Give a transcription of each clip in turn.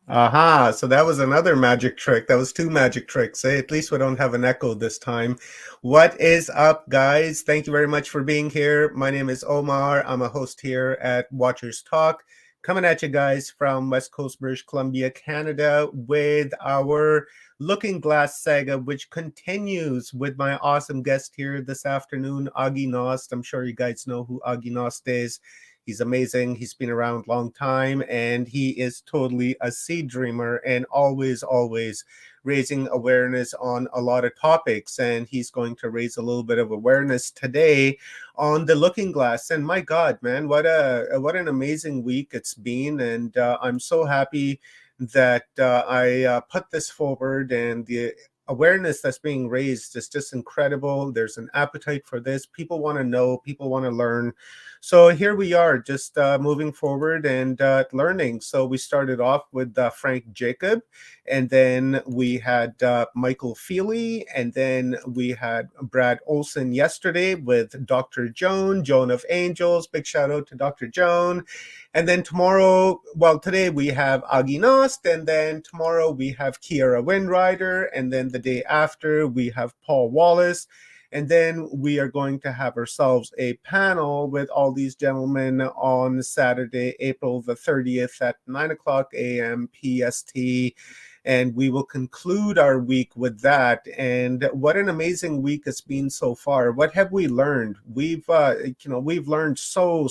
Aha, so that was another magic trick. That was two magic tricks. Eh? At least we don't have an echo this time. What is up, guys? Thank you very much for being here. My name is Omar. I'm a host here at Watchers Talk, coming at you guys from West Coast, British Columbia, Canada, with our Looking Glass saga, which continues with my awesome guest here this afternoon, Aage Nost. I'm sure you guys know who Aage Nost is. He's amazing. He's been around a long time, and he is totally a seed dreamer and always raising awareness on a lot of topics. And he's going to raise a little bit of awareness today on the Looking Glass. And my God, man, what an amazing week it's been. And I'm so happy that I put this forward, and the awareness that's being raised is just incredible. There's an appetite for this. People want to know, people want to learn. So here we are, just moving forward and learning. So we started off with Frank Jacob, and then we had Michael Feely, and then we had Brad Olson yesterday with Dr. Joan of Angels. Big shout out to Dr. Joan. And then tomorrow, well, today we have Aage Nost, and then tomorrow we have Kiera Windrider, and then the day after we have Paul Wallace. And then we are going to have ourselves a panel with all these gentlemen on Saturday, April the 30th at 9 o'clock a.m. PST. And we will conclude our week with that. And what an amazing week it's been so far. What have we learned? We've learned so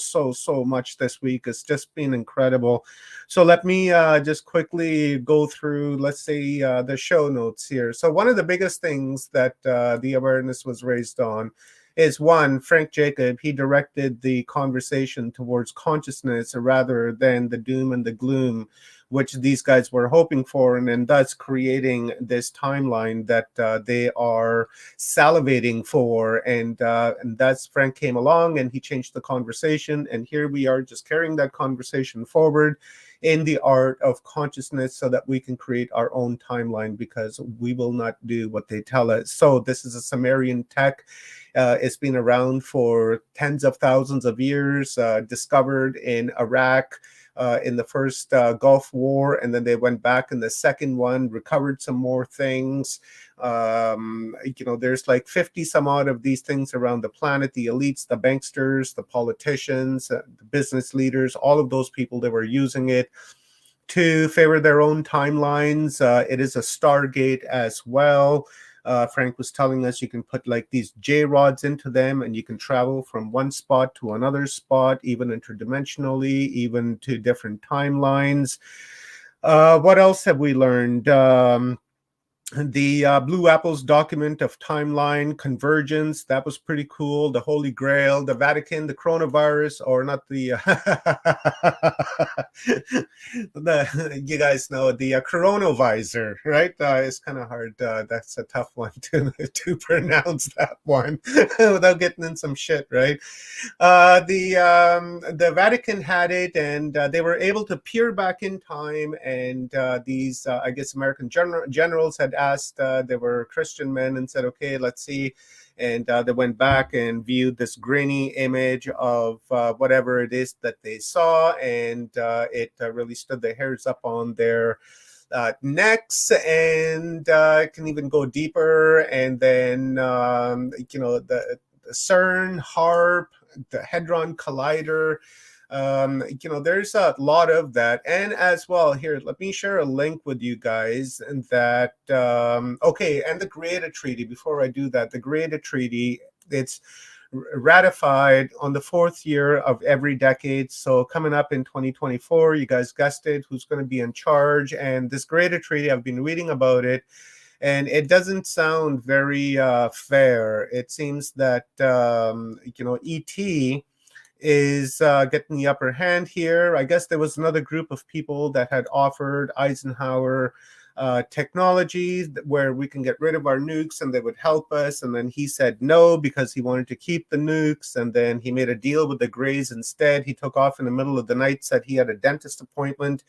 much this week. It's just been incredible. So let me just quickly go through, let's say, the show notes here. So one of the biggest things that the awareness was raised on is, one, Frank Jacob. He directed the conversation towards consciousness rather than the doom and the gloom, which these guys were hoping for, and thus creating this timeline that they are salivating for. And thus Frank came along and he changed the conversation. And here we are just carrying that conversation forward in the art of consciousness so that we can create our own timeline, because we will not do what they tell us. So this is a Sumerian tech. It's been around for tens of thousands of years, discovered in Iraq, in the first Gulf War, and then they went back in the second one, recovered some more things. There's like 50 some odd of these things around the planet. The elites, the banksters, the politicians, the business leaders, all of those people, they were using it to favor their own timelines. It is a Stargate as well. Frank was telling us you can put like these J rods into them and you can travel from one spot to another spot, even interdimensionally, even to different timelines. What else have we learned? The Blue Apple's document of timeline convergence, that was pretty cool. The Holy Grail, the Vatican, the coronavirus, or not the you guys know the coronavisor, right? It's kind of hard. That's a tough one to pronounce, that one without getting in some shit, right? The Vatican had it, and they were able to peer back in time. And these, I guess, American generals had asked. They were Christian men and said, "Okay, let's see." And they went back and viewed this grainy image of whatever it is that they saw, and it really stood the hairs up on their necks, and can even go deeper. And then the CERN, HARP, the Hadron Collider. There's a lot of that. And as well, here, let me share a link with you guys. And that, okay, and the Greater Treaty. Before I do that, the Greater Treaty, it's ratified on the fourth year of every decade. So coming up in 2024, you guys guessed it, who's going to be in charge. And this Greater Treaty, I've been reading about it, and it doesn't sound very fair. It seems that ET is getting the upper hand here. I guess there was another group of people that had offered Eisenhower technology where we can get rid of our nukes and they would help us. And then he said no because he wanted to keep the nukes. And then he made a deal with the Greys instead. He took off in the middle of the night, said he had a dentist appointment,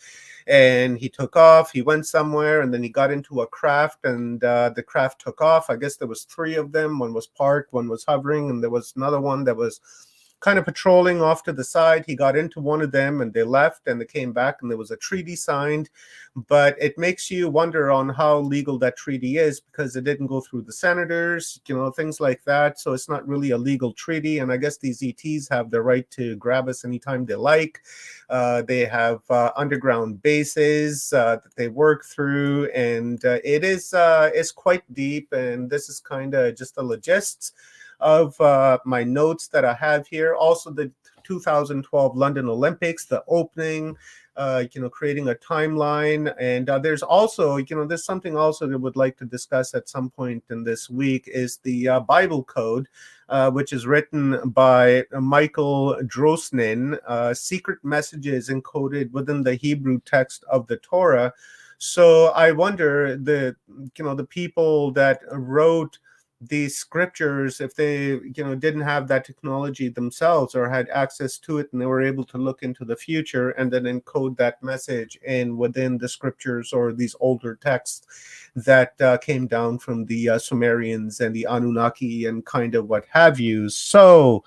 and he took off. He went somewhere, and then he got into a craft, and the craft took off. I guess there was three of them. One was parked, one was hovering, and there was another one that was kind of patrolling off to the side. He got into one of them and they left and they came back and there was a treaty signed. But it makes you wonder on how legal that treaty is because it didn't go through the senators, things like that. So it's not really a legal treaty. And I guess these ETs have the right to grab us anytime they like. They have underground bases that they work through, and it is quite deep. And this is kind of just the logistics of my notes that I have here. Also, the 2012 London Olympics, the opening, creating a timeline. And there's also, there's something also that I would like to discuss at some point in this week is the Bible Code, which is written by Michael Drosnin, secret messages encoded within the Hebrew text of the Torah. So I wonder the people that wrote these scriptures, if they didn't have that technology themselves or had access to it and they were able to look into the future and then encode that message in within the scriptures or these older texts that came down from the Sumerians and the Anunnaki and kind of what have you. So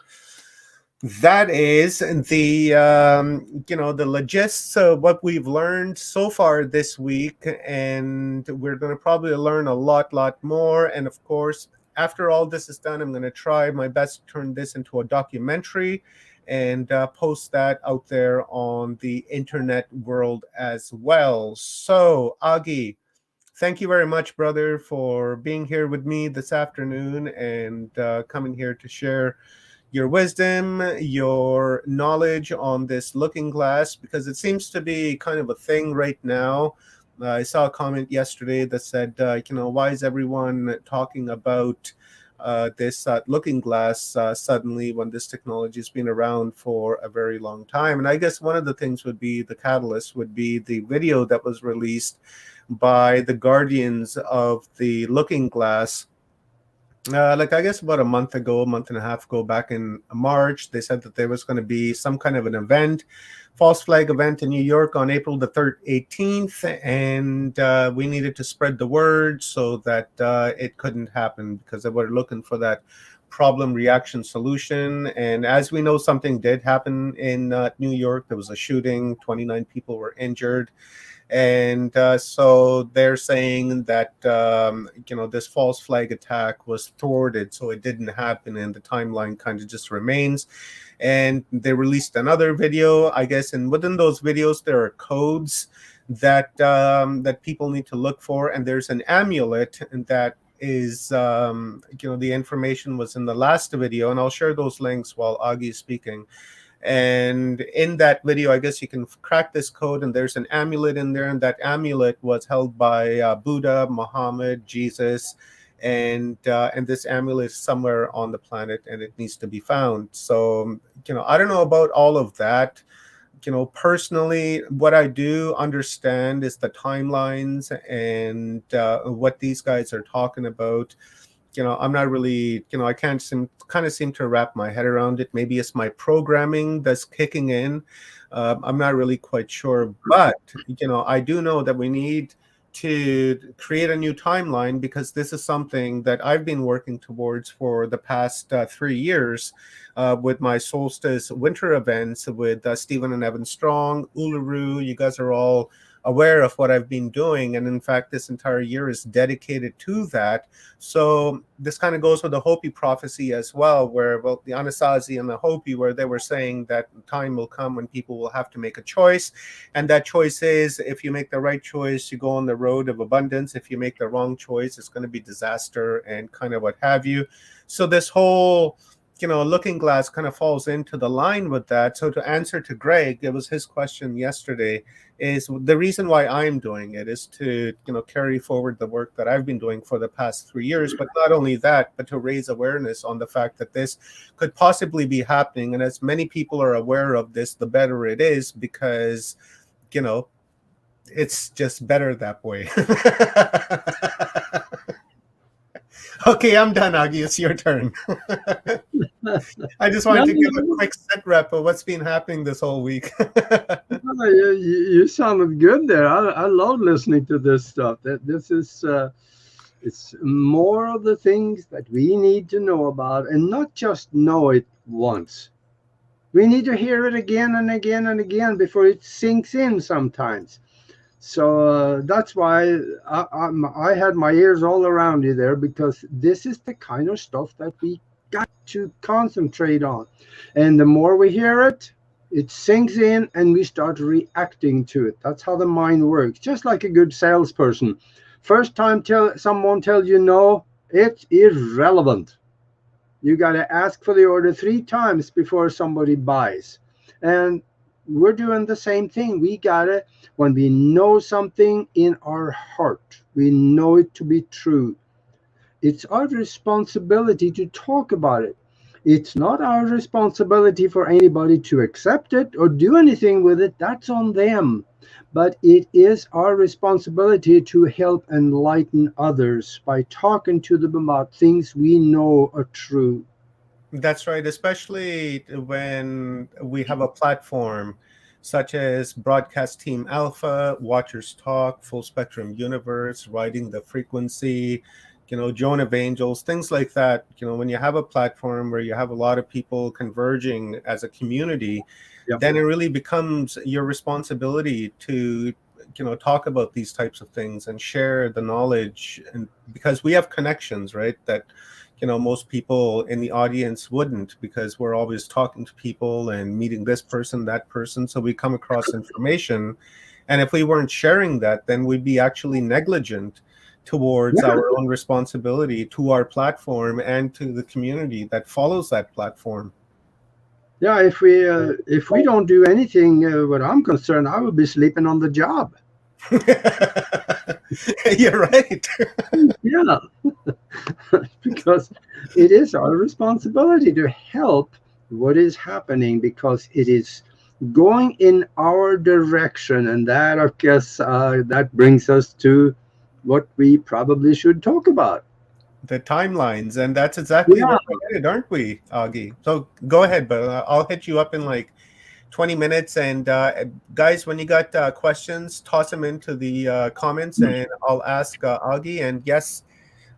that is the the logistics of what we've learned so far this week, and we're going to probably learn a lot more. And of course, after all this is done, I'm going to try my best to turn this into a documentary and post that out there on the internet world as well. So Aage, thank you very much, brother, for being here with me this afternoon and coming here to share your wisdom, your knowledge on this looking glass, because it seems to be kind of a thing right now. I saw a comment yesterday that said, why is everyone talking about this looking glass suddenly when this technology has been around for a very long time? And I guess one of the things would be the catalyst would be the video that was released by the guardians of the looking glass. I guess about a month and a half ago, back in March, they said that there was going to be some kind of an event, false flag event in New York on April the 18th, and we needed to spread the word so that it couldn't happen because they were looking for that problem reaction solution. And as we know, something did happen in New York. There was a shooting, 29 people were injured. And so they're saying that, this false flag attack was thwarted, so it didn't happen, and the timeline kind of just remains. And they released another video, I guess, and within those videos, there are codes that that people need to look for. And there's an amulet that is, the information was in the last video, and I'll share those links while Aage is speaking. And in that video, I guess you can crack this code, and there's an amulet in there, and that amulet was held by Buddha, Muhammad, Jesus, and this amulet is somewhere on the planet, and it needs to be found. So, I don't know about all of that. Personally, what I do understand is the timelines and what these guys are talking about. I'm not really, I can't seem to wrap my head around it. Maybe it's my programming that's kicking in. I'm not really quite sure, but, I do know that we need to create a new timeline because this is something that I've been working towards for the past 3 years with my solstice winter events with Stephen and Evan Strong, Uluru. You guys are all aware of what I've been doing, and in fact this entire year is dedicated to that. So this kind of goes with the Hopi prophecy as well, where the Anasazi and the Hopi, where they were saying that time will come when people will have to make a choice, and that choice is, if you make the right choice, you go on the road of abundance. If you make the wrong choice, it's going to be disaster and kind of what have you. So this whole looking glass kind of falls into the line with that. So to answer to Greg, it was his question yesterday, is the reason why I'm doing it is to, carry forward the work that I've been doing for the past 3 years. But not only that, but to raise awareness on the fact that this could possibly be happening. And as many people are aware of this, the better it is, because, it's just better that way. Okay, I'm done, Aage. It's your turn. I just wanted to give a quick set rep of what's been happening this whole week. You sounded good there. I love listening to this stuff. This is it's more of the things that we need to know about, and not just know it once. We need to hear it again and again and again before it sinks in sometimes. So that's why I had my ears all around you there, because this is the kind of stuff that we got to concentrate on. And the more we hear it, it sinks in and we start reacting to it. That's how the mind works. Just like a good salesperson. First time someone tells you no, it's irrelevant. You got to ask for the order 3 times before somebody buys. And we're doing the same thing. We got to, when we know something in our heart, we know it to be true. It's our responsibility to talk about it. It's not our responsibility for anybody to accept it or do anything with it. That's on them. But it is our responsibility to help enlighten others by talking to them about things we know are true. That's right, especially when we have a platform such as Broadcast Team Alpha, Watchers Talk, Full Spectrum Universe, Riding the Frequency, Joan of Angels, things like that. When you have a platform where you have a lot of people converging as a community, Yep. then it really becomes your responsibility to talk about these types of things and share the knowledge, and because we have connections, right, that most people in the audience wouldn't, because we're always talking to people and meeting this person, that person, so we come across information. And if we weren't sharing that, then we'd be actually negligent towards Yeah. our own responsibility to our platform and to the community that follows that platform. Yeah, if we don't do anything, what I'm concerned, I will be sleeping on the job. You're right. Yeah, because it is our responsibility to help what is happening, because it is going in our direction, and that, I guess, that brings us to what we probably should talk about. The timelines, and that's exactly Yeah, where we're headed, aren't we, Augie? So go ahead, but I'll hit you up in like 20 minutes. And guys, when you got questions, toss them into the comments and I'll ask Augie. And yes,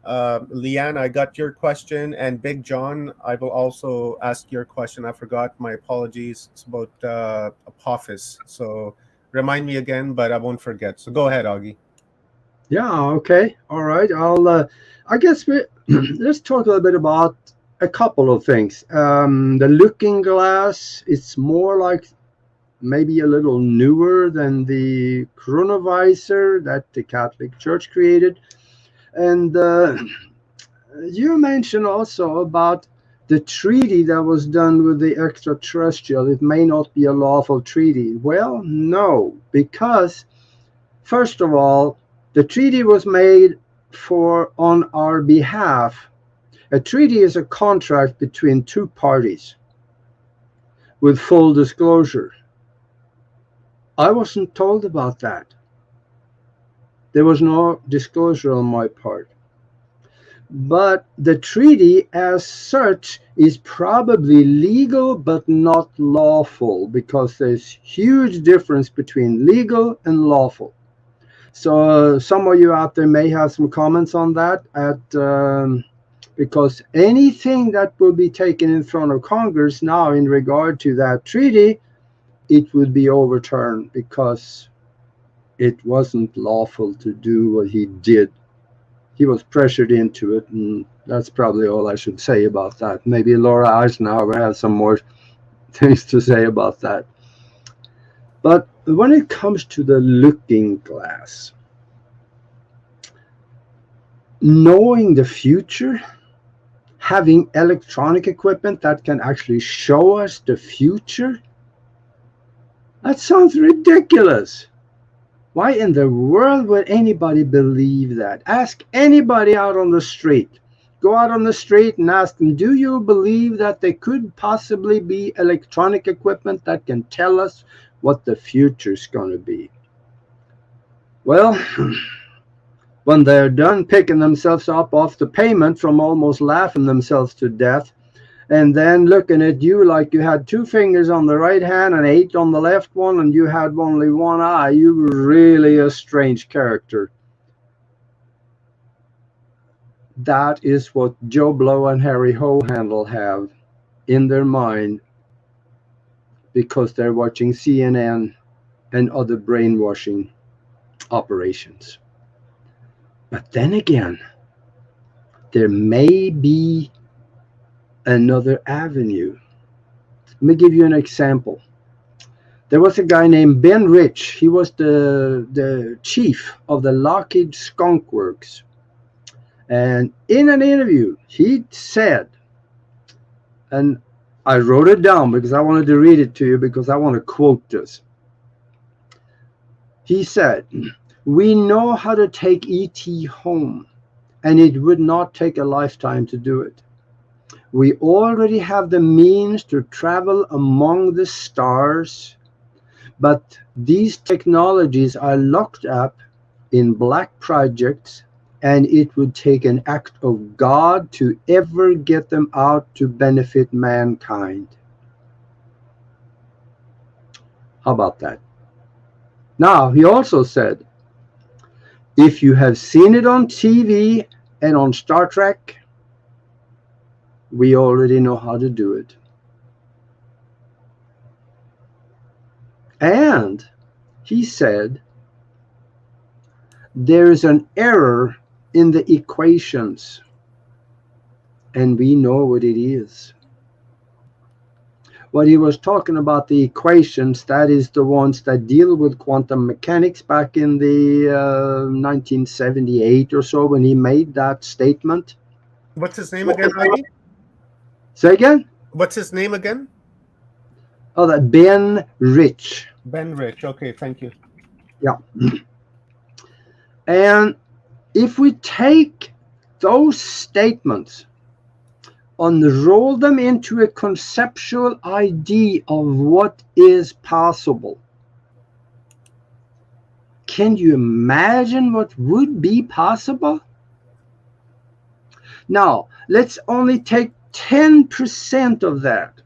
Liane, I got your question. And Big John, I will also ask your question. I forgot. My apologies. It's about Apophis. So remind me again, but I won't forget. So go ahead, Augie. yeah, okay, all right. I guess we let's talk a little bit about a couple of things. The looking glass, it's more like maybe a little newer than the chronovisor that the Catholic Church created. And you mentioned also about the treaty that was done with the extraterrestrial. It may not be a lawful treaty. Well, no, because first of all, the treaty was made for on our behalf. A treaty is a contract between two parties with full disclosure. I wasn't told about that. There was no disclosure on my part. But the treaty as such is probably legal but not lawful, because there's huge difference between legal and lawful. So some of you out there may have some comments on that, because anything that will be taken in front of Congress now in regard to that treaty, it would be overturned, because it wasn't lawful to do what he did. He was pressured into it, and that's probably all I should say about that. Maybe Laura Eisenhower has some more things to say about that. But when it comes to the looking glass, knowing the future, having electronic equipment that can actually show us the future, that sounds ridiculous. Why in the world would anybody believe that? Ask anybody out on the street. Go out on the street and ask them, do you believe that there could possibly be electronic equipment that can tell us what the future's going to be? Well, when they're done picking themselves up off the pavement from almost laughing themselves to death, and then looking at you like you had 2 fingers on the right hand and 8 on the left one, and you had only one eye, you were really a strange character. That is what Joe Blow and Harry Hohandle have in their mind. because they're watching CNN and other brainwashing operations. But then again, there may be another avenue. Let me give you an example. There was a guy named Ben Rich. He was the chief of the Lockheed Skunk Works. And in an interview, he said, and I wrote it down because I wanted to read it to you because I want to quote this. He said, "We know how to take ET home, and it would not take a lifetime to do it. We already have the means to travel among the stars, but these technologies are locked up in black projects, and it would take an act of God to ever get them out to benefit mankind." How about that? Now, he also said, if you have seen it on TV and on Star Trek, we already know how to do it. And he said, there's an error in the equations, and we know what it is. What he was talking about, the equations, that is the ones that deal with quantum mechanics back in the 1978 or so when he made that statement. What's his name again, Heidi? Say again? What's his name again? Oh, that Ben Rich. Ben Rich. Okay, thank you. Yeah. And if we take those statements and roll them into a conceptual idea of what is possible, can you imagine what would be possible? Now, let's only take 10% of that.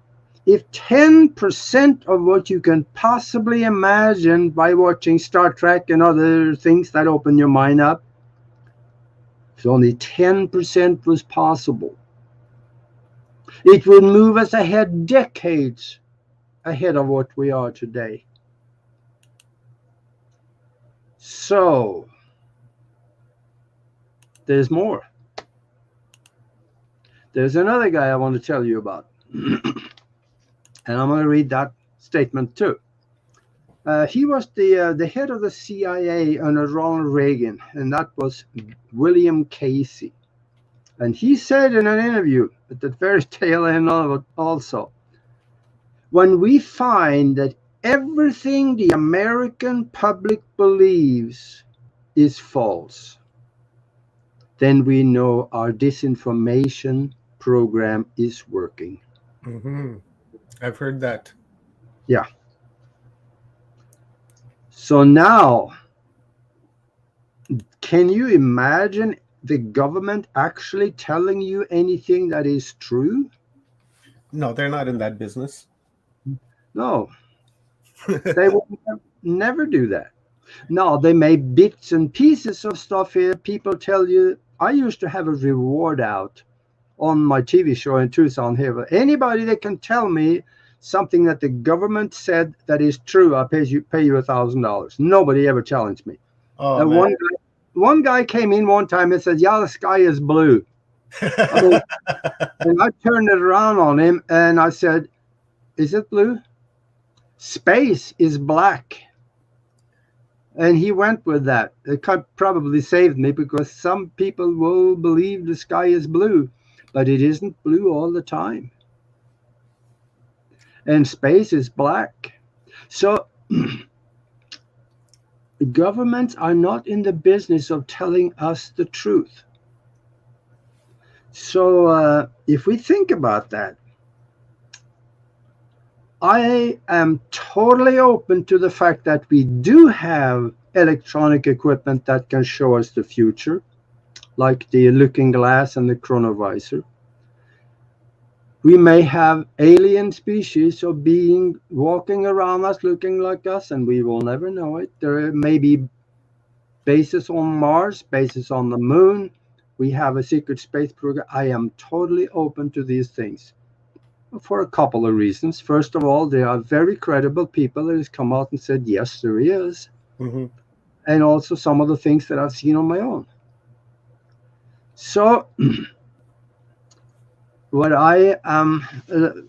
If 10% of what you can possibly imagine by watching Star Trek and other things that open your mind up, if only 10% was possible, it would move us ahead decades ahead of what we are today. So, there's more. There's another guy I want to tell you about. And I'm going to read that statement too. He was the head of the CIA under Ronald Reagan, and that was William Casey. And he said in an interview at the very tail end of it also, when we find that everything the American public believes is false, then we know our disinformation program is working. Mm-hmm. I've heard that. Yeah. So now, can you imagine the government actually telling you anything that is true? No, they're not in that business. No, they will never do that. No, they make bits and pieces of stuff here. People tell you, I used to have a reward out on my TV show in Tucson here. But anybody that can tell me something that the government said that is true, I'll pay you $1,000. Nobody ever challenged me. Oh, One guy came in one time and said, yeah, the sky is blue. And I turned it around on him and I said, is it blue? Space is black. And he went with that. It probably saved me because some people will believe the sky is blue, but it isn't blue all the time. And space is black. So governments are not in the business of telling us the truth. So if we think about that, I am totally open to the fact that we do have electronic equipment that can show us the future, like the looking glass and the chronovisor. We may have alien species or being walking around us looking like us, and we will never know it. There may be bases on Mars, bases on the moon. We have a secret space program. I am totally open to these things. for a couple of reasons. First of all, there are very credible people that has come out and said, yes, there is. Mm-hmm. And also some of the things that I've seen on my own. So what I am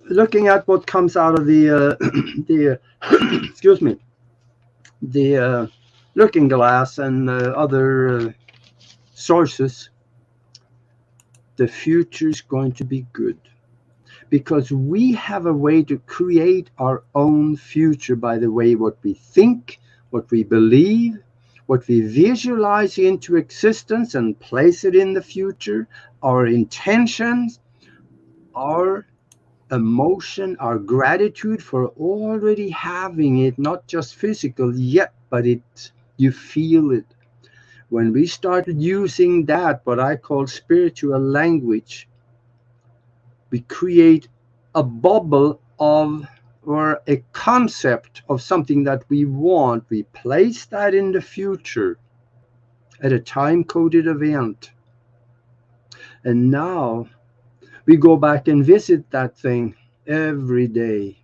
looking at what comes out of the excuse me, the looking glass and other sources, the future is going to be good because we have a way to create our own future by the way what we think, what we believe, what we visualize into existence and place it in the future, our intentions, our emotion, our gratitude for already having it, not just physical yet, but it you feel it. When we started using that, what I call spiritual language, we create a bubble of or a concept of something that we want. We place that in the future at a time coded event. And now we go back and visit that thing every day.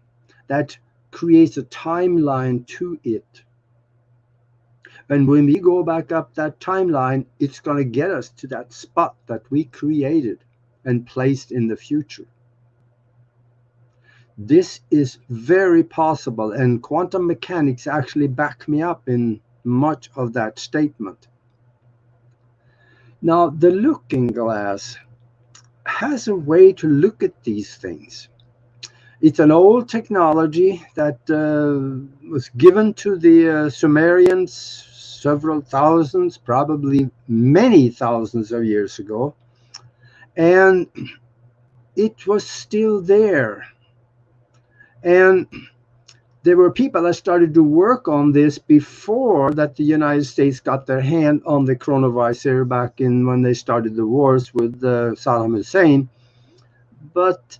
That creates a timeline to it. And when we go back up that timeline, it's going to get us to that spot that we created and placed in the future. This is very possible, and quantum mechanics actually back me up in much of that statement. Now, the looking glass has a way to look at these things. It's an old technology that was given to the Sumerians several thousands, probably many thousands of years ago, and it was still there. And there were people that started to work on this before that the United States got their hand on the chronovisor back in when they started the wars with Saddam Hussein. But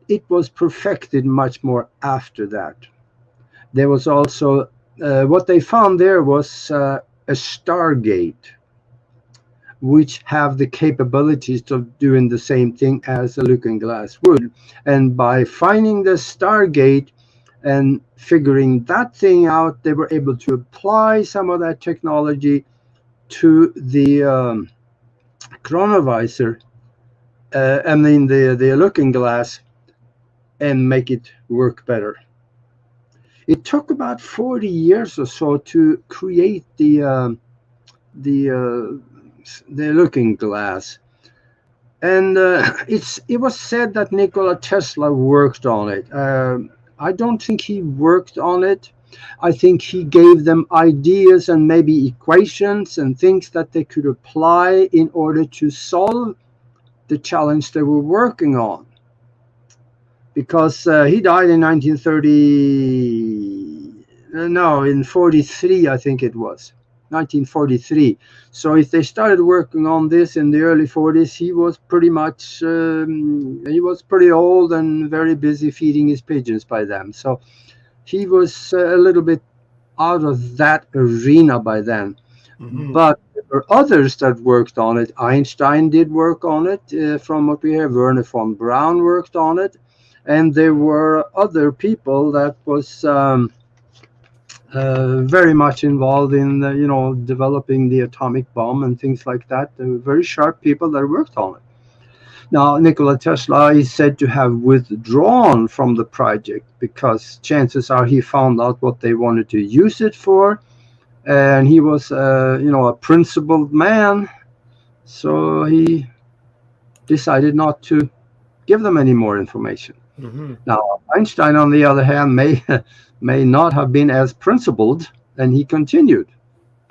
it was perfected much more after that. There was also what they found there was a Stargate, which have the capabilities of doing the same thing as a looking glass would. And by finding the Stargate and figuring that thing out, they were able to apply some of that technology to the chronovisor, the looking glass, and make it work better. It took about 40 years or so to create the looking glass, and it was said that Nikola Tesla worked on it. I don't think he worked on it. I think he gave them ideas and maybe equations and things that they could apply in order to solve the challenge they were working on. Because he died in 1930, no, in 43, I think it was, 1943. So if they started working on this in the early 40s, he was pretty much, he was pretty old and very busy feeding his pigeons by then. So he was a little bit out of that arena by then. Mm-hmm. But there were others that worked on it. Einstein did work on it, from what we hear. Werner von Braun worked on it. And there were other people that was very much involved in, developing the atomic bomb and things like that. There were very sharp people that worked on it. Now, Nikola Tesla is said to have withdrawn from the project because chances are he found out what they wanted to use it for, and he was, a principled man, so he decided not to give them any more information. Mm-hmm. Now, Einstein, on the other hand, may not have been as principled, and he continued.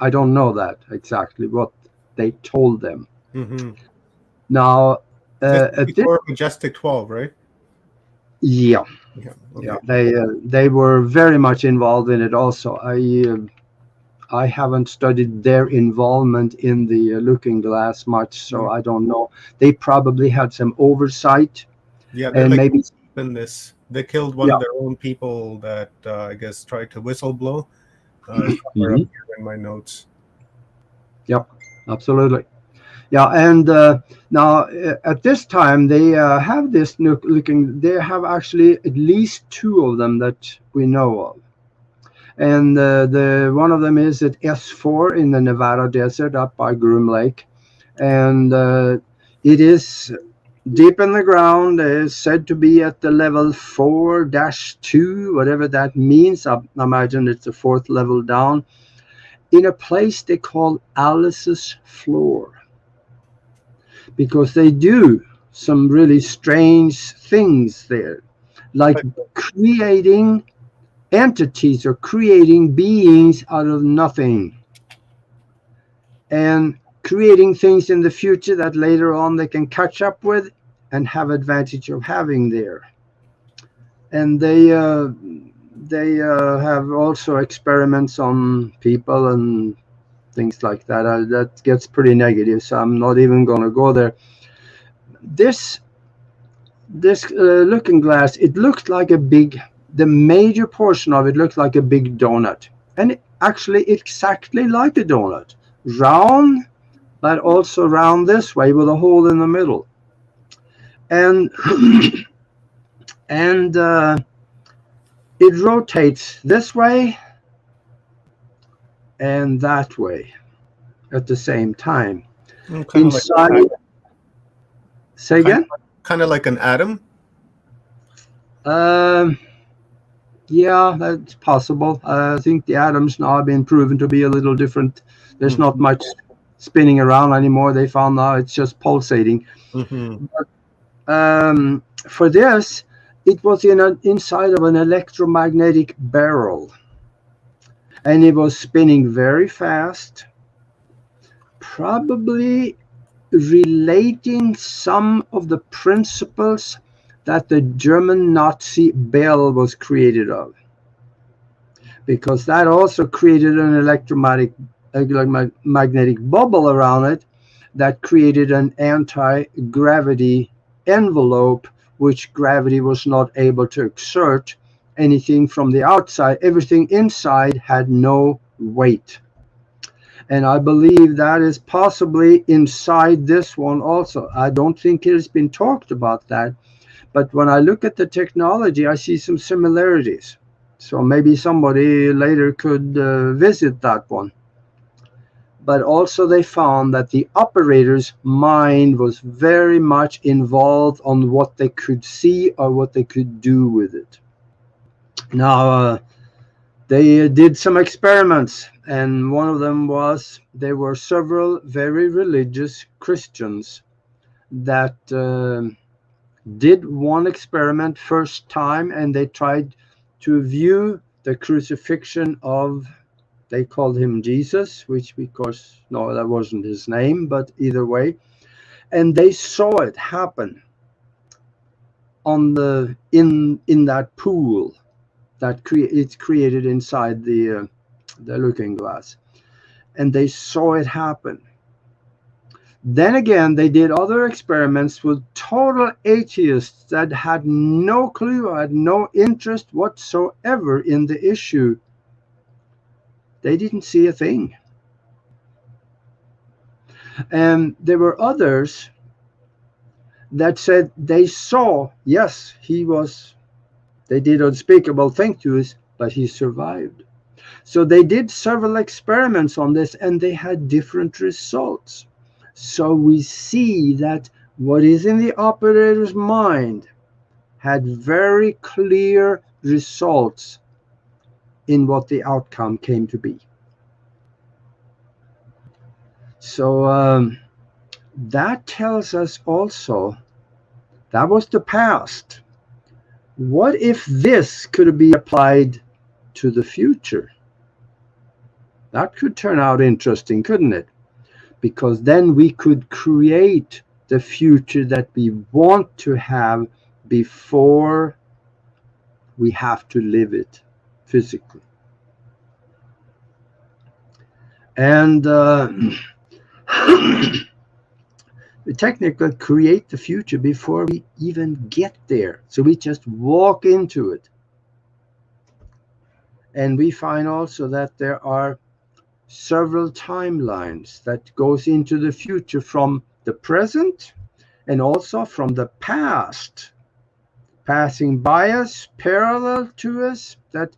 I don't know that exactly what they told them. Mm-hmm. Now, before Majestic 12, right? Yeah, okay. Yeah. They were very much involved in it. Also, I haven't studied their involvement in the looking glass much, so I don't know. They probably had some oversight. Yeah, and maybe in this, they killed one of their own people that I guess tried to whistleblow. Somewhere up here in my notes. Yep, absolutely. Yeah, and now at this time they have this looking. They have actually at least two of them that we know of, and the one of them is at S4 in the Nevada desert up by Groom Lake, and it is deep in the ground. Is said to be at the level 4-2, whatever that means. I imagine it's the fourth level down, in a place they call Alice's Floor, because they do some really strange things there, like creating entities or creating beings out of nothing, and creating things in the future that later on they can catch up with and have advantage of having there. And they have also experiments on people and things like that. That gets pretty negative, so I'm not even going to go there. This looking glass, it looked like a big, the major portion of it looked like a big donut, and actually exactly like a donut, round, but also round this way with a hole in the middle, and and it rotates this way and that way at the same time. Kind of like Inside, say kind again. kind of like an atom. Um, Yeah, that's possible. I think the atoms now have been proven to be a little different. There's not Mm-hmm. much spinning around anymore. They found now it's just pulsating. Mm-hmm. For this, it was inside of an electromagnetic barrel, and it was spinning very fast, probably relating some of the principles that the German Nazi bell was created of, because that also created an electromagnetic bubble around it that created an anti-gravity envelope, which gravity was not able to exert anything from the outside. Everything inside had no weight. And I believe that is possibly inside this one also. I don't think it has been talked about that, but when I look at the technology, I see some similarities. So maybe somebody later could visit that one. But also, they found that the operator's mind was very much involved on what they could see or what they could do with it. Now, they did some experiments, and one of them was there were several very religious Christians that did one experiment first time, and they tried to view the crucifixion of, they called him Jesus, which of course, no, that wasn't his name, but either way, and they saw it happen on the in that pool that it's created inside the looking glass, and they saw it happen. Then again, they did other experiments with total atheists that had no clue, had no interest whatsoever in the issue. They didn't see a thing. And there were others that said they saw, yes, they did unspeakable things to us, but he survived. So they did several experiments on this, and they had different results. So we see that what is in the operator's mind had very clear results in what the outcome came to be. So that tells us also that was the past. What if this could be applied to the future? That could turn out interesting, couldn't it? Because then we could create the future that we want to have before we have to live it physically. And we technically create the future before we even get there. So we just walk into it. And we find also that there are several timelines that goes into the future from the present and also from the past, passing by us, parallel to us, that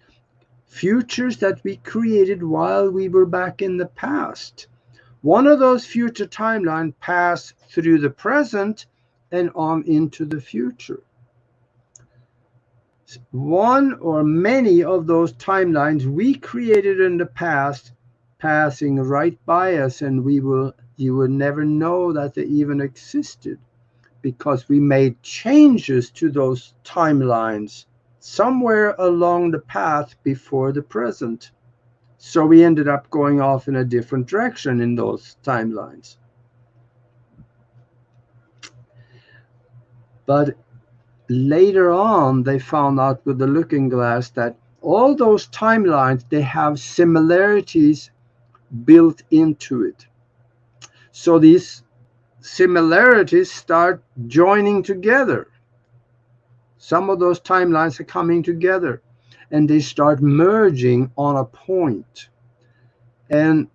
futures that we created while we were back in the past. One of those future timelines pass through the present and on into the future. One or many of those timelines we created in the past passing right by us, and you will never know that they even existed because we made changes to those timelines somewhere along the path before the present. So we ended up going off in a different direction in those timelines. But later on, they found out with the looking glass that all those timelines, they have similarities built into it. So these similarities start joining together. Some of those timelines are coming together and they start merging on a point. And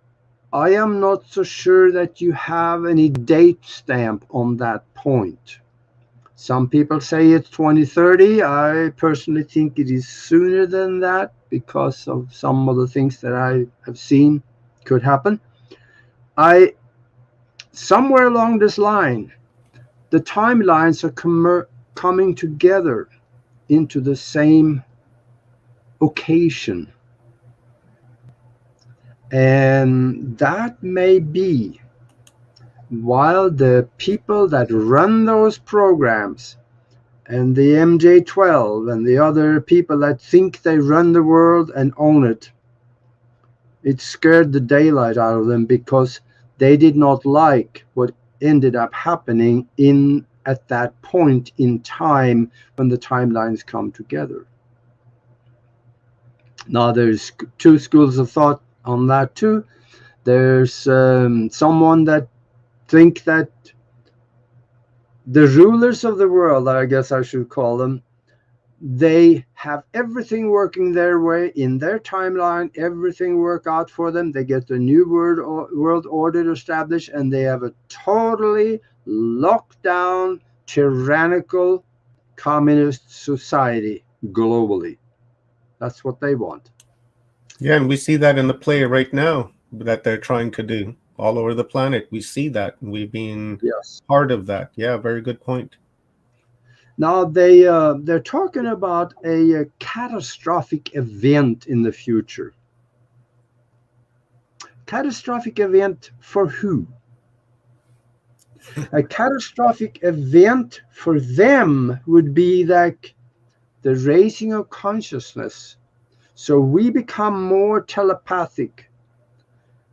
I am not so sure that you have any date stamp on that point. Some people say it's 2030. I personally think it is sooner than that because of some of the things that I have seen could happen. Somewhere along this line, the timelines are coming together into the same occasion. And that may be while the people that run those programs and the MJ12 and the other people that think they run the world and own it, it scared the daylight out of them because they did not like what ended up happening at that point in time when the timelines come together. Now there's two schools of thought on that too. There's someone that think that the rulers of the world, I guess I should call them, they have everything working their way in their timeline, everything work out for them. They get the new world order established, and they have a totally locked down, tyrannical communist society globally. That's what they want. Yeah, and we see that in the play right now that they're trying to do all over the planet. We see that. We've been part of that. Yeah, very good point. Now they're talking about a catastrophic event in the future. Catastrophic event for who? A catastrophic event for them would be like the raising of consciousness. So we become more telepathic.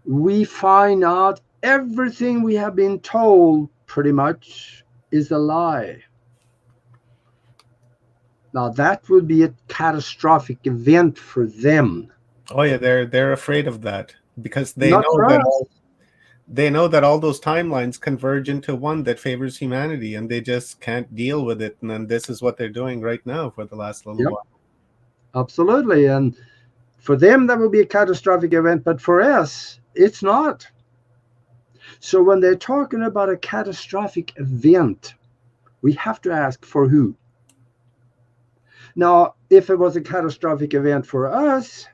We find out everything we have been told pretty much is a lie. Now that would be a catastrophic event for them. Oh yeah, they're afraid of that because they know that all those timelines converge into one that favors humanity, and they just can't deal with it. And then this is what they're doing right now for the last little while. Absolutely, and for them that would be a catastrophic event, but for us, it's not. So when they're talking about a catastrophic event, we have to ask for who. Now, if it was a catastrophic event for us,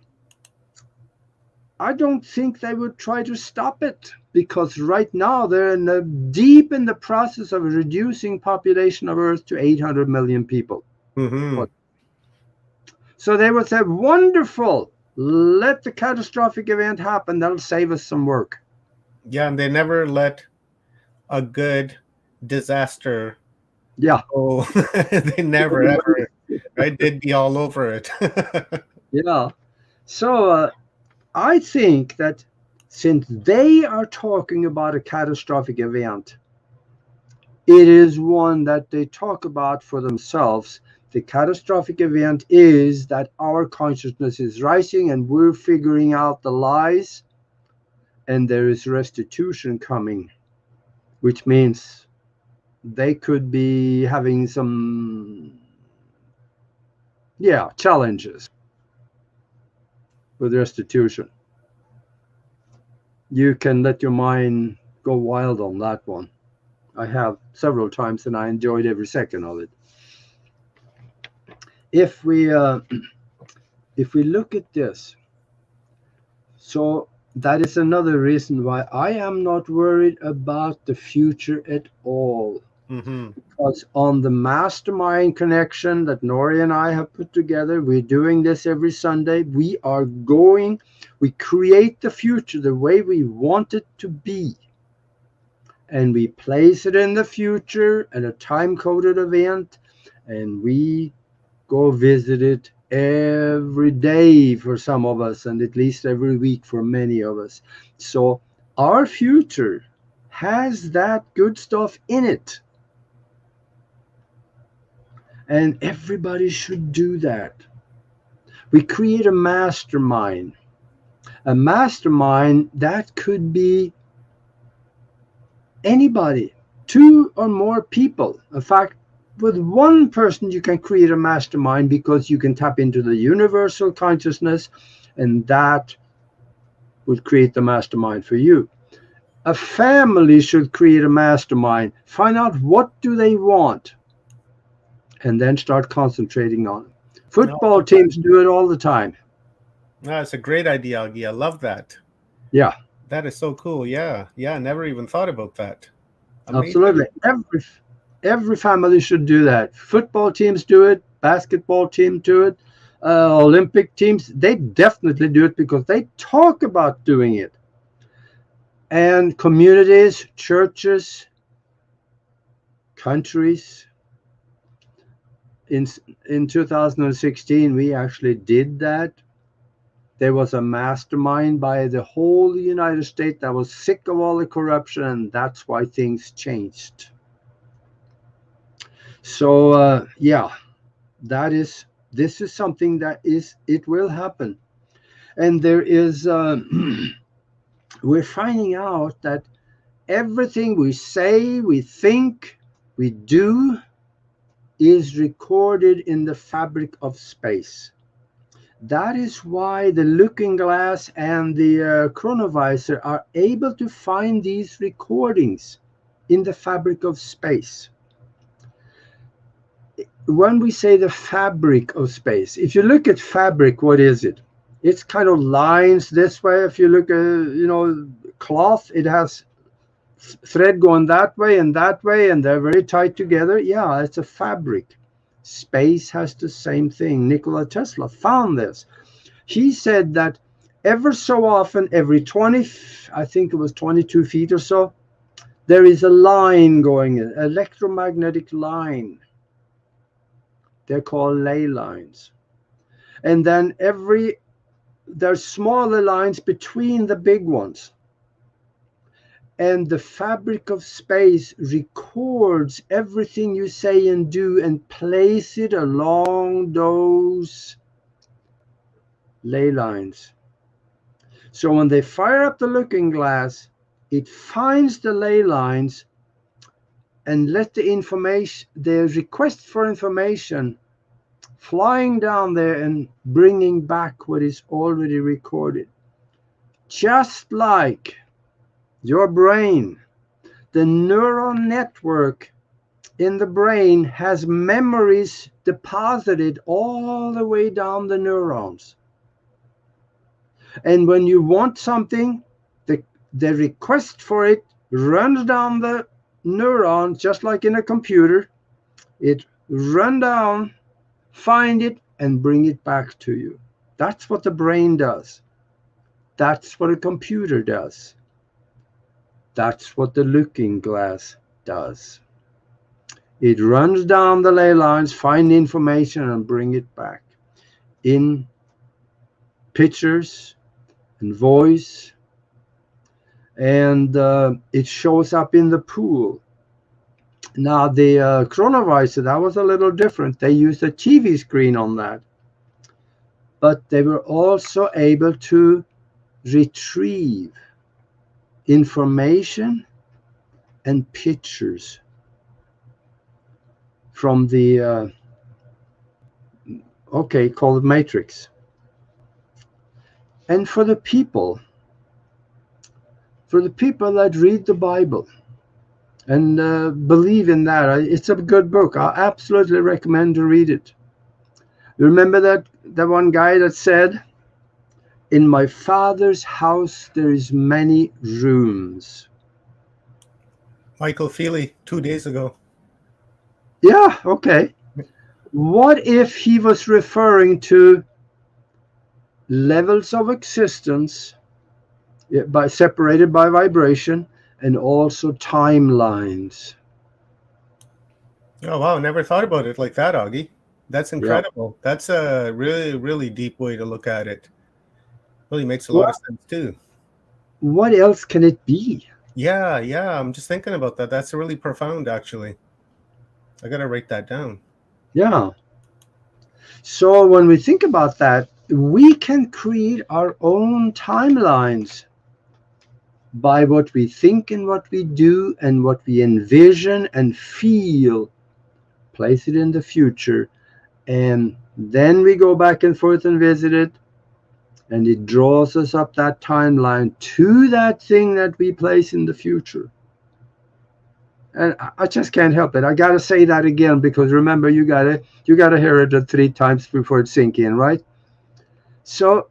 I don't think they would try to stop it because right now they're deep in the process of reducing population of Earth to 800 million people. Mm-hmm. So they would say, wonderful, let the catastrophic event happen. That'll save us some work. Yeah, and they never let a good disaster. Yeah. Oh, they never ever. Right? They'd be all over it. Yeah. So I think that since they are talking about a catastrophic event, it is one that they talk about for themselves. The catastrophic event is that our consciousness is rising and we're figuring out the lies, and there is restitution coming, which means they could be having some challenges with restitution. you can let your mind go wild on that one. I have several times, and I enjoyed every second of it. If we if we look at this, so that is another reason why I am not worried about the future at all. Mm-hmm. Because on the mastermind connection that Nori and I have put together, we're doing this every Sunday. We create the future the way we want it to be. And we place it in the future at a time coded event, and we go visit it every day for some of us, and at least every week for many of us. So our future has that good stuff in it, and everybody should do that. We create a mastermind. A mastermind that could be anybody, two or more people. In fact, with one person, you can create a mastermind because you can tap into the universal consciousness, and that would create the mastermind for you. A family should create a mastermind, find out what do they want, and then start concentrating on it. No, I Football love that. teams do it all the time. That's a great idea, Augie. I love that. Yeah, That is so cool. Yeah. Yeah. I never even thought about that. Amazing. absolutely. Every family should do that. Football teams do it. Basketball teams do it. Olympic teams, they definitely do it because they talk about doing it. And communities, churches, countries. In in 2016, we actually did that. There was a mastermind by the whole United States that was sick of all the corruption, and that's why things changed. So yeah, that is this is something that is it will happen, and there is we're finding out that everything we say, we think, we do is recorded in the fabric of space. That is why the looking glass and the chronovisor are able to find these recordings in the fabric of space. When we say the fabric of space, if you look at fabric, what is it? It's kind of lines this way. If you look at, cloth, it has thread going that way, and they're very tight together. Yeah, it's a fabric. Space has the same thing. Nikola Tesla found this. He said that ever so often, every 20, I think it was 22 feet or so, there is a line going, an electromagnetic line. They're called ley lines. And then there's smaller lines between the big ones. And the fabric of space records everything you say and do and place it along those ley lines. So when they fire up the looking glass, it finds the ley lines and let the request for information flying down there and bringing back what is already recorded. Just like your brain, the neural network in the brain has memories deposited all the way down the neurons. And when you want something, the request for it runs down the neuron, just like in a computer. It run down, find it, and bring it back to you. That's what the brain does. That's what a computer does. That's what the looking glass does. It runs down the ley lines, find information, and bring it back in pictures and voice. And it shows up in the pool. Now, the chronovisor, that was a little different. They used a TV screen on that. But they were also able to retrieve information and pictures from the, called Matrix. And for the people, for the people that read the Bible and believe in that. It's a good book. I absolutely recommend to read it. You remember that one guy that said, "In my Father's house there is many rooms." Michael Feely, 2 days ago. Yeah, okay. What if he was referring to levels of existence, separated by vibration, and also timelines? Oh wow, never thought about it like that, Augie. That's Yeah. incredible. That's a really, really deep way to look at it. Really makes a lot of Well, sense too. what else can it be? Yeah, yeah. I'm just thinking about that. That's really profound, actually. I gotta write that down. Yeah. So when we think about that, we can create our own timelines by what we think and what we do and what we envision and feel, place it in the future, and then we go back and forth and visit it, and it draws us up that timeline to that thing that we place in the future. And I just can't help it. I gotta say that again, because remember, you gotta hear it 3 times before it sink in, right? So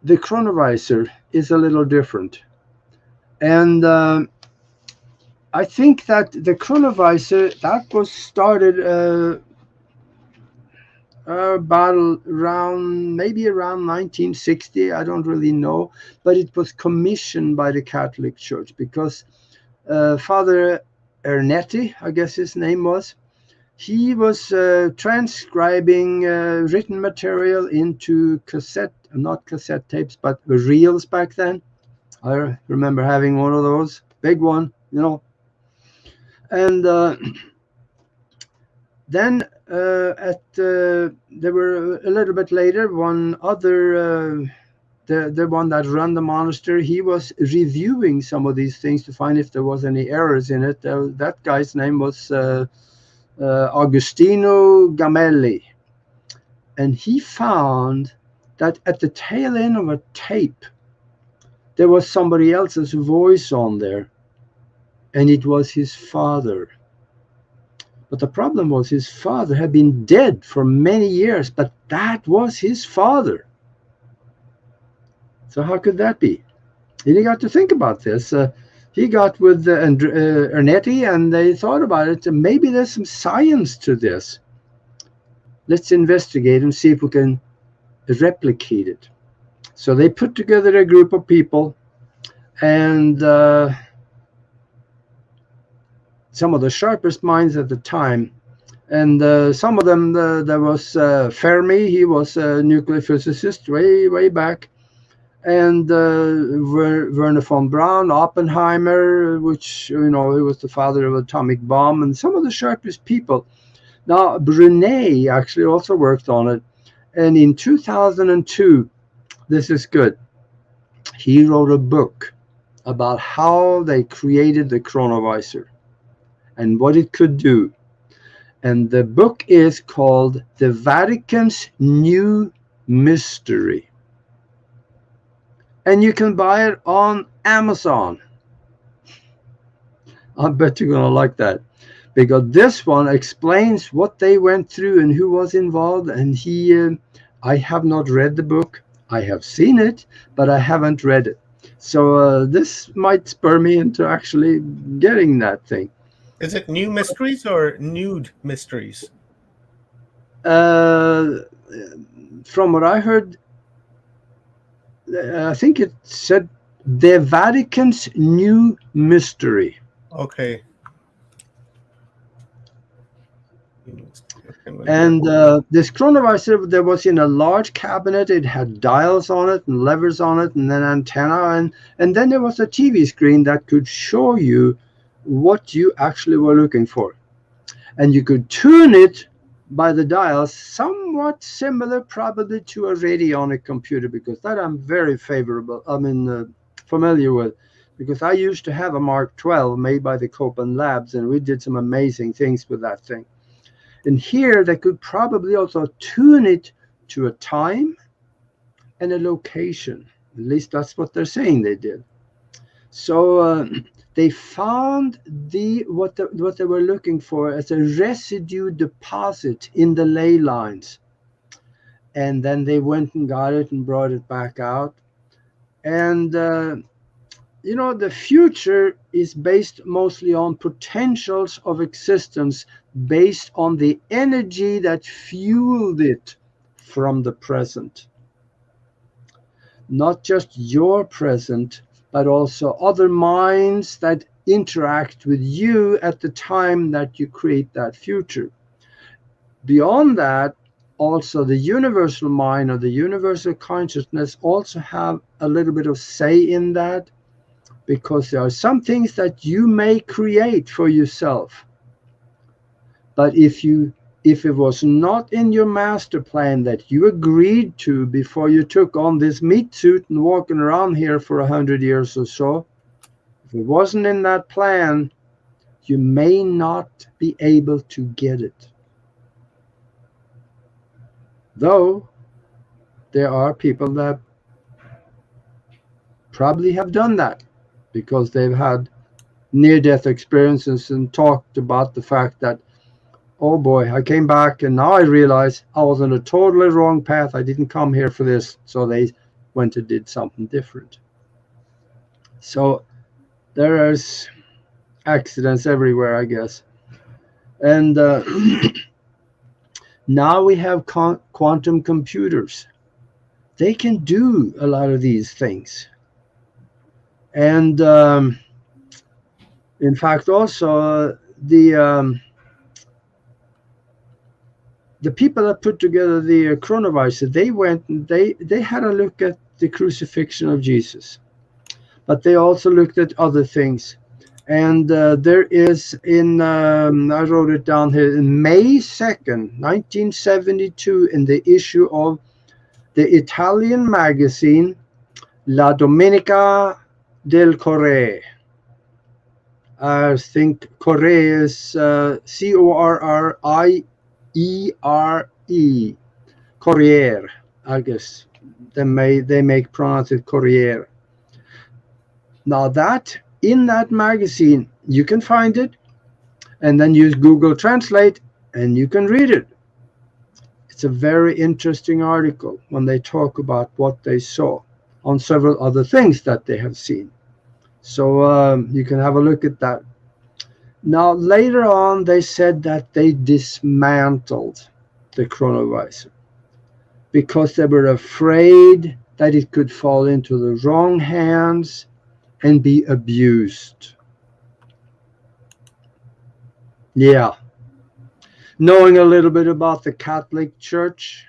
the chronovisor is a little different, and I think that the chronovisor that was started about around maybe around 1960. I don't really know, but it was commissioned by the Catholic Church because Father Ernetti, I guess his name was, he was transcribing written material into not cassette tapes, but reels back then. I remember having one of those, big one, and then there were a little bit later one other the one that ran the monastery. He was reviewing some of these things to find if there was any errors in it. That guy's name was Agostino Gamelli, and he found that at the tail end of a tape there was somebody else's voice on there, and it was his father. But the problem was his father had been dead for many years, but that was his father. So how could that be? And he got to think about this. He got with Ernetti, and they thought about it. Maybe there's some science to this. Let's investigate and see if we can replicate it. So they put together a group of people, and some of the sharpest minds at the time. And some of them, there was Fermi. He was a nuclear physicist way back. And Werner von Braun, Oppenheimer, which, he was the father of the atomic bomb, and some of the sharpest people. Now, Brunet actually also worked on it. And in 2002, this is good, he wrote a book about how they created the chronovisor and what it could do. And the book is called The Vatican's New Mystery. And you can buy it on Amazon. I bet you're going to like that, because this one explains what they went through and who was involved. And I have not read the book. I have seen it, but I haven't read it. So this might spur me into actually getting that thing. Is it New Mysteries or Nude Mysteries? From what I heard, I think it said The Vatican's New Mystery. Okay. And this chronovisor, there was in a large cabinet. It had dials on it and levers on it, and then antenna, and then there was a TV screen that could show you what you actually were looking for. And you could tune it by the dials, somewhat similar probably to a radionic computer, because that I'm very familiar with, because I used to have a Mark 12 made by the Copen Labs, and we did some amazing things with that thing. And here they could probably also tune it to a time and a location. At least that's what they're saying they did. So they found what they were looking for as a residue deposit in the ley lines, and then they went and got it and brought it back out. And the future is based mostly on potentials of existence, based on the energy that fueled it from the present. Not just your present, but also other minds that interact with you at the time that you create that future. Beyond that, also the universal mind or the universal consciousness also have a little bit of say in that, because there are some things that you may create for yourself. But if it was not in your master plan that you agreed to before you took on this meat suit and walking around here for 100 years or so, if it wasn't in that plan, you may not be able to get it. Though there are people that probably have done that because they've had near-death experiences and talked about the fact that, oh boy, I came back and now I realize I was on a totally wrong path. I didn't come here for this. So they went and did something different. So there's accidents everywhere, I guess. And now we have quantum computers. They can do a lot of these things. And in fact, also the people that put together the coronavirus, they went and they had a look at the crucifixion of Jesus, but they also looked at other things. And there is I wrote it down here, in May 2nd, 1972, in the issue of the Italian magazine La Domenica del Corriere. I think Corriere is Corriere, Corriere, I guess. They make pronounce it Corriere. Now that, in that magazine, you can find it and then use Google Translate and you can read it. It's a very interesting article when they talk about what they saw on several other things that they have seen. So you can have a look at that. Now, later on, they said that they dismantled the coronavirus because they were afraid that it could fall into the wrong hands and be abused. Yeah. Knowing a little bit about the Catholic Church,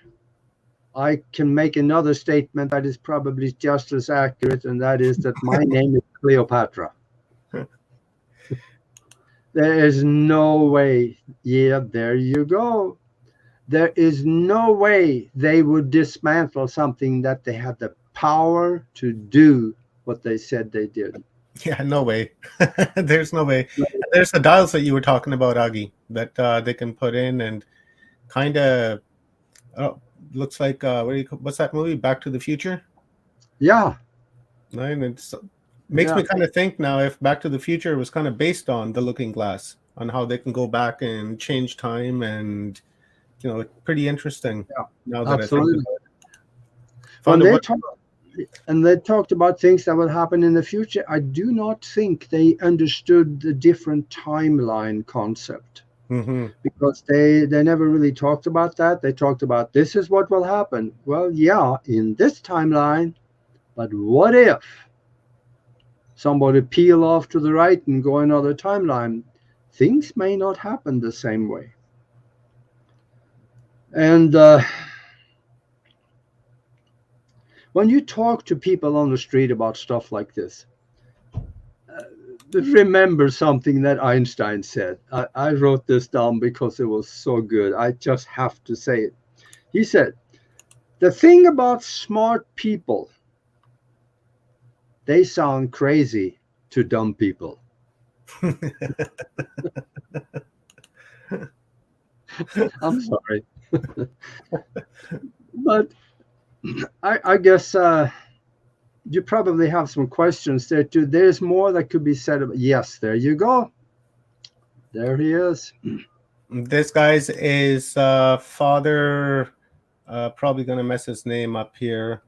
I can make another statement that is probably just as accurate, and that is that my name is Cleopatra. There is no way. Yeah, there you go. There is no way they would dismantle something that they had the power to do what they said they did. Yeah, no way. There's no way. There's the dials that you were talking about, Agi, that they can put in and kind of looks like what's that movie? Back to the Future. Yeah. And it makes me kind of think now if Back to the Future was kind of based on the Looking Glass, on how they can go back and change time, and pretty interesting. Yeah, now that absolutely. I think and they talked about things that will happen in the future. I do not think they understood the different timeline concept. Mm-hmm. Because they never really talked about that. They talked about this is what will happen. Well, yeah, in this timeline, but what if somebody peel off to the right and go another timeline? Things may not happen the same way. And when you talk to people on the street about stuff like this, remember something that Einstein said. I wrote this down because it was so good. I just have to say it. He said, the thing about smart people, they sound crazy to dumb people. I'm sorry. But I guess you probably have some questions there too. There's more that could be said about. Yes, there you go. There he is. This guy's is Father, probably going to mess his name up here,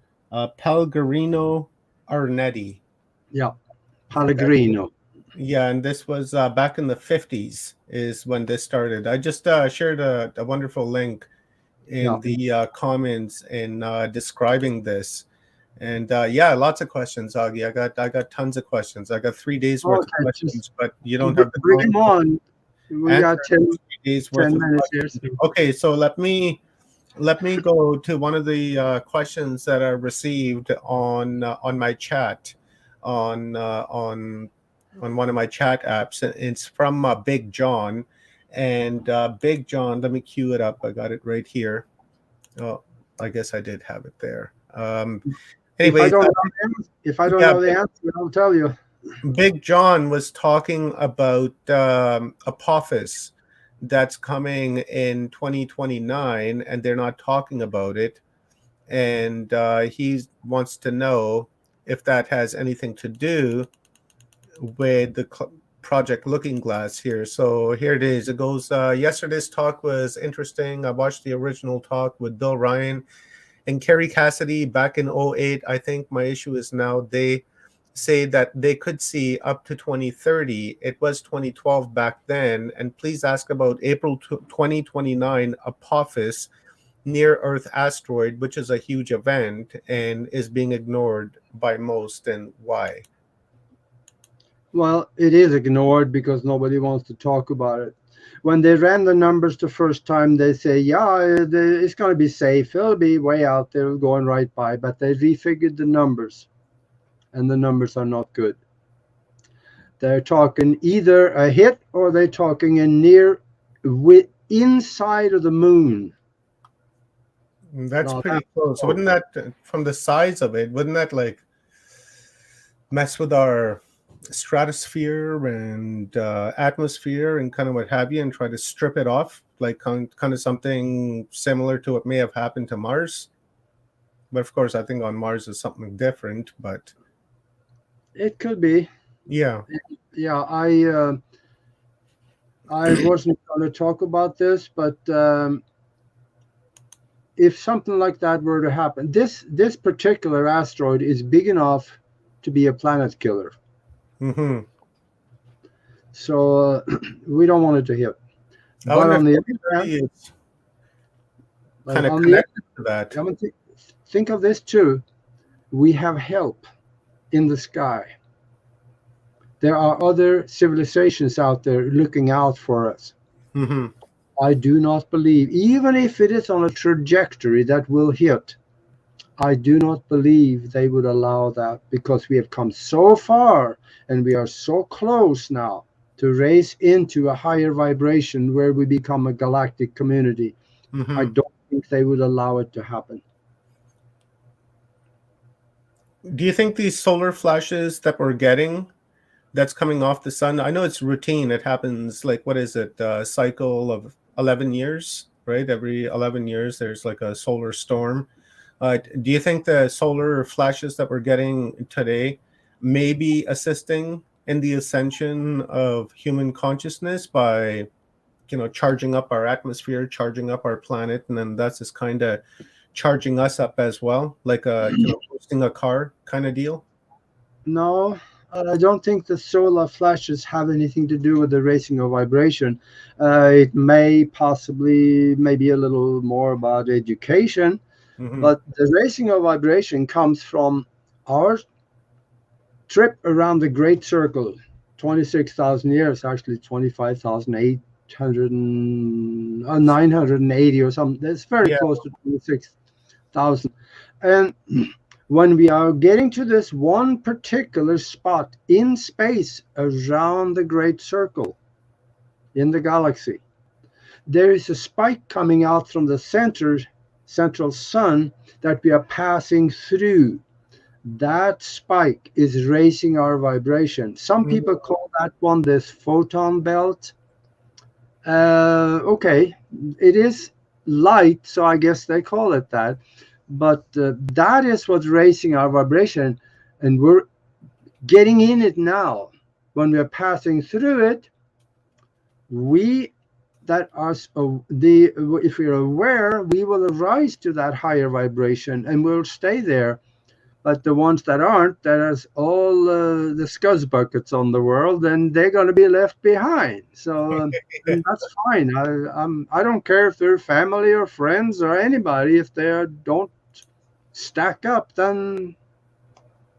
Pellegrino Arnetti. Yeah, That, Pellegrino. yeah, and this was back in the 50s is when this started. I just shared a wonderful link Yeah. in the comments in describing this. And yeah, lots of questions, Augie. I got tons of questions. I got 3 days worth of Okay, just questions, but you don't have the bring time him to on. We answer got those 3 days worth 10 of minutes here. questions. Okay, so let me go to one of the questions that I received on my chat on uh, on on one of my chat apps. It's from Big John, and Big John. Let me cue it up. I got it right here. Oh, I guess I did have it there. If I Anyways, don't know if I don't yeah, know the answer, I'll tell you. Big John was talking about Apophis that's coming in 2029, and they're not talking about it. And he wants to know if that has anything to do with the project Looking Glass here. So here it is. It goes, yesterday's talk was interesting. I watched the original talk with Bill Ryan and Kerry Cassidy back in '08. I think my issue is now they say that they could see up to 2030. It was 2012 back then. And please ask about April 2029 Apophis near Earth asteroid, which is a huge event and is being ignored by most, and why? Well, it is ignored because nobody wants to talk about it. When they ran the numbers the first time, they say, yeah, it's going to be safe. It'll be way out there going right by. But they refigured the numbers, and the numbers are not good. They're talking either a hit or they're talking a near inside of the moon. That's Now, pretty close. Wouldn't that, from the size of it, wouldn't that like mess with our stratosphere and atmosphere and kind of what have you, and try to strip it off, like kind of something similar to what may have happened to Mars? But of course, I think on Mars is something different. But it could be. yeah. Yeah, I wasn't going to talk about this, but if something like that were to happen, this particular asteroid is big enough to be a planet killer. Mm-hmm. So we don't want it to hit. I But wonder if on the other hand, 2030 is but kind of on the connected to that. I mean, think of this too. We have help in the sky. There are other civilizations out there looking out for us. Mm-hmm. I do not believe, even if it is on a trajectory that will hit, I do not believe they would allow that because we have come so far and we are so close now to raise into a higher vibration where we become a galactic community. I Mm-hmm. don't think they would allow it to happen. Do you think these solar flashes that we're getting that's coming off the sun, I know it's routine, it happens like, what is it, cycle of 11 years, right? Every 11 years there's like a solar storm. Do you think the solar flashes that we're getting today may be assisting in the ascension of human consciousness by, charging up our atmosphere, charging up our planet, and then that's just kind of charging us up as well, like a, boosting a car kind of deal? No, I don't think the solar flashes have anything to do with the raising of vibration. It may possibly, maybe a little more about education, Hmm. but the raising of vibration comes from our trip around the Great Circle, 26,000 years, actually 25,800 980 or something. That's very Yeah. close to 26,000. And when we are getting to this one particular spot in space around the Great Circle in the galaxy, there is a spike coming out from the central sun that we are passing through. That spike is raising our vibration. Some Mhm. people call that one this photon belt. Okay, it is light, so I guess they call it that. But that is what's raising our vibration. and we're getting in it now. When we are passing through it, we that are the if we're aware, we will rise to that higher vibration and we'll stay there. But the ones that aren't, that is all the scuzz buckets on the world, and they're going to be left behind. So, and that's fine. I don't care if they're family or friends or anybody. If they don't stack up, then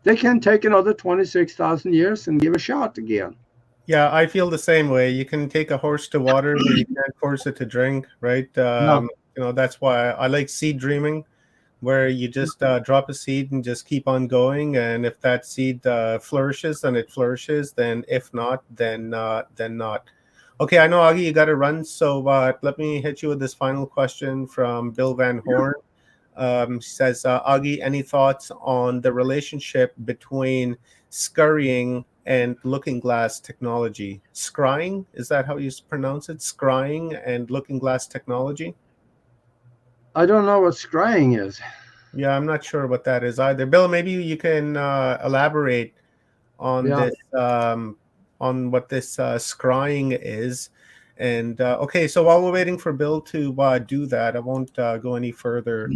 they can take another 26,000 years and give a shot again. Yeah, I feel the same way. You can take a horse to water, but you can't force it to drink, right? Yeah. That's why I like seed dreaming, where you just drop a seed and just keep on going. And if that seed flourishes, then it flourishes. Then if not, then not. Okay, I know, Augie, you got to run. So let me hit you with this final question from Bill Van Horn. Says, Augie, any thoughts on the relationship between scurrying and looking glass technology? Scrying, is that how you pronounce it? Scrying and looking glass technology? I don't know what scrying is. Yeah, I'm not sure what that is either. Bill, maybe you can elaborate on Yeah. this, on what this scrying is. And okay, so while we're waiting for Bill to do that, I won't go any further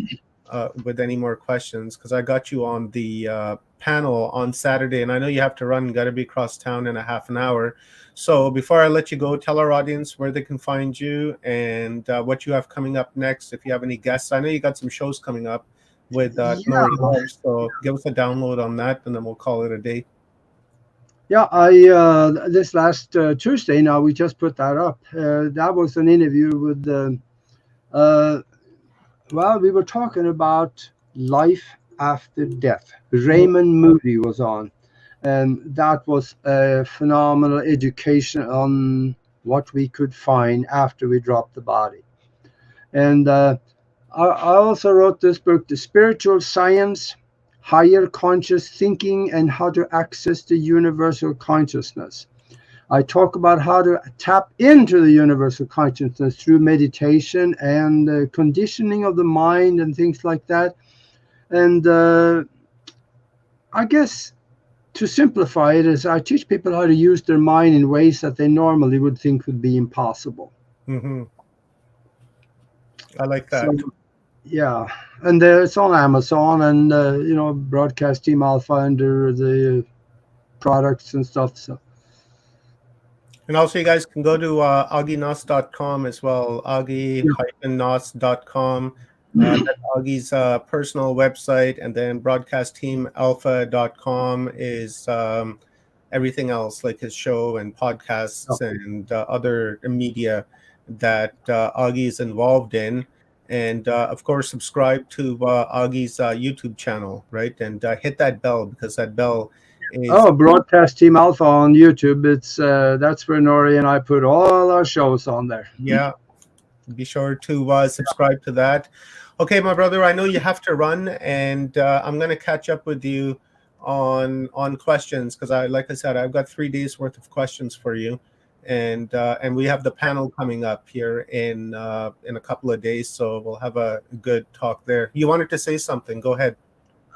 with any more questions because I got you on the panel on Saturday, and I know you have to run, got to be across town in a half an hour. So before I let you go, tell our audience where they can find you and what you have coming up next. If you have any guests, I know you got some shows coming up with Yeah. Nori Love, so give us a download on that, and then we'll call it a day. Yeah, I this last Tuesday. Now we just put that up. That was an interview with. Uh, well, we were talking about life after death. Raymond Moody was on, and that was a phenomenal education on what we could find after we dropped the body. And I also wrote this book, The Spiritual Science, Higher Conscious Thinking, and How to Access the Universal Consciousness. I talk about how to tap into the universal consciousness through meditation and conditioning of the mind and things like that. And I guess to simplify it is I teach people how to use their mind in ways that they normally would think would be impossible. Mm-hmm. I like So that. yeah, and it's on Amazon and Broadcast Team Alpha under the products and stuff. So And also, you guys can go to augienost.com as well, yeah, augie-nost.com. That's Augie's personal website. And then broadcastteamalpha.com is everything else, like his show and yeah. podcasts and other media that Augie is involved in. And of course, subscribe to Augie's YouTube channel, right? And hit that bell because that bell is, Oh, Broadcast Team Alpha on YouTube. It's that's where Nori and I put all our shows on there. yeah, be sure to subscribe to that. Okay, my brother, I know you have to run, and I'm going to catch up with you on questions because like I said, I've got 3 days worth of questions for you, and we have the panel coming up here in a couple of days, so we'll have a good talk there. You wanted to say something? Go ahead.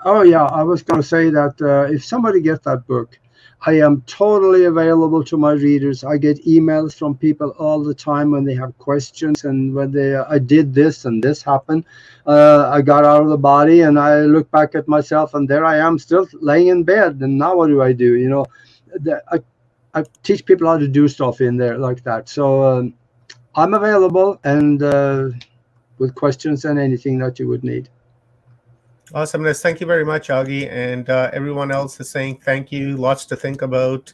Oh yeah, I was going to say that if somebody gets that book, I am totally available to my readers. I get emails from people all the time when they have questions and when I did this and this happened. I got out of the body and I look back at myself and there I am still laying in bed. And now what do I do? I teach people how to do stuff in there like that. So I'm available and with questions and anything that you would need. Awesomeness. Thank you very much, Augie. And everyone else is saying thank you. Lots to think about.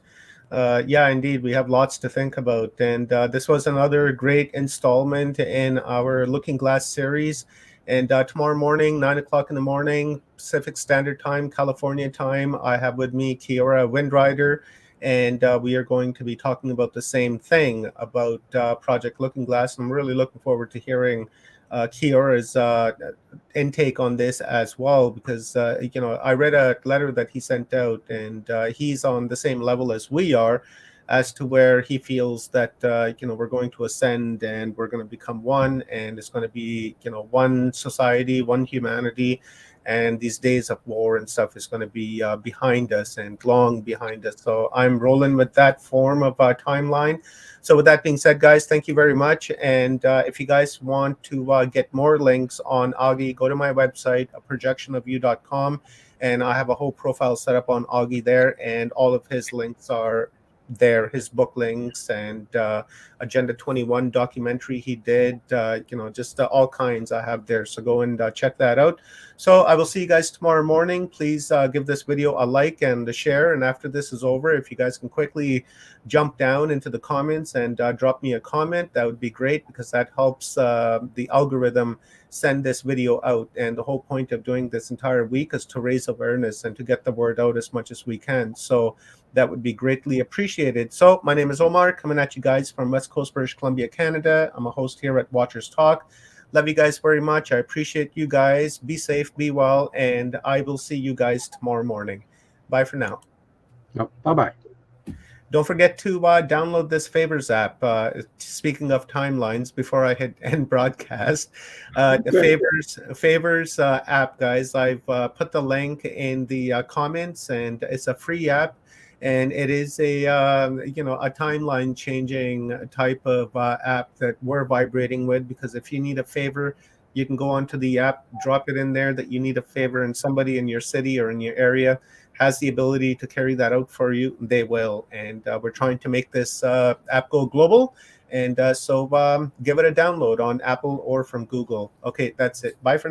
Yeah, indeed, we have lots to think about. And this was another great installment in our Looking Glass series. And tomorrow morning, 9 o'clock in the morning, Pacific Standard Time, California time, I have with me Kiora Windrider. And we are going to be talking about the same thing about Project Looking Glass. I'm really looking forward to hearing Kiora's intake on this as well, because I read a letter that he sent out, and he's on the same level as we are, as to where he feels that we're going to ascend and we're going to become one, and it's going to be one society, one humanity, and these days of war and stuff is going to be behind us and long behind us. So I'm rolling with that form of timeline. So with that being said, guys, thank you very much. And if you guys want to get more links on Augie, go to my website, projectionofview.com, and I have a whole profile set up on Augie there, and all of his links are there, his book links and Agenda 21 documentary he did, just all kinds I have there. So go and check that out. So I will see you guys tomorrow morning. Please give this video a like and a share. And after this is over, if you guys can quickly jump down into the comments and drop me a comment, that would be great, because that helps the algorithm send this video out. And the whole point of doing this entire week is to raise awareness and to get the word out as much as we can. So that would be greatly appreciated. So my name is Omar, coming at you guys from West Coast, British Columbia, Canada. I'm a host here at Watchers Talk. Love you guys very much. I appreciate you guys. Be safe, be well, and I will see you guys tomorrow morning. Bye for now. Yep. Bye-bye. Don't forget to download this Favors app. Speaking of timelines, before I hit end broadcast, the Favors app, guys. I've put the link in the comments, and it's a free app, and it is a a timeline changing type of app that we're vibrating with. Because if you need a favor, you can go onto the app, drop it in there that you need a favor, and somebody in your city or in your area has the ability to carry that out for you. They will. And we're trying to make this app go global. And so give it a download on Apple or from Google. Okay, that's it. Bye for now.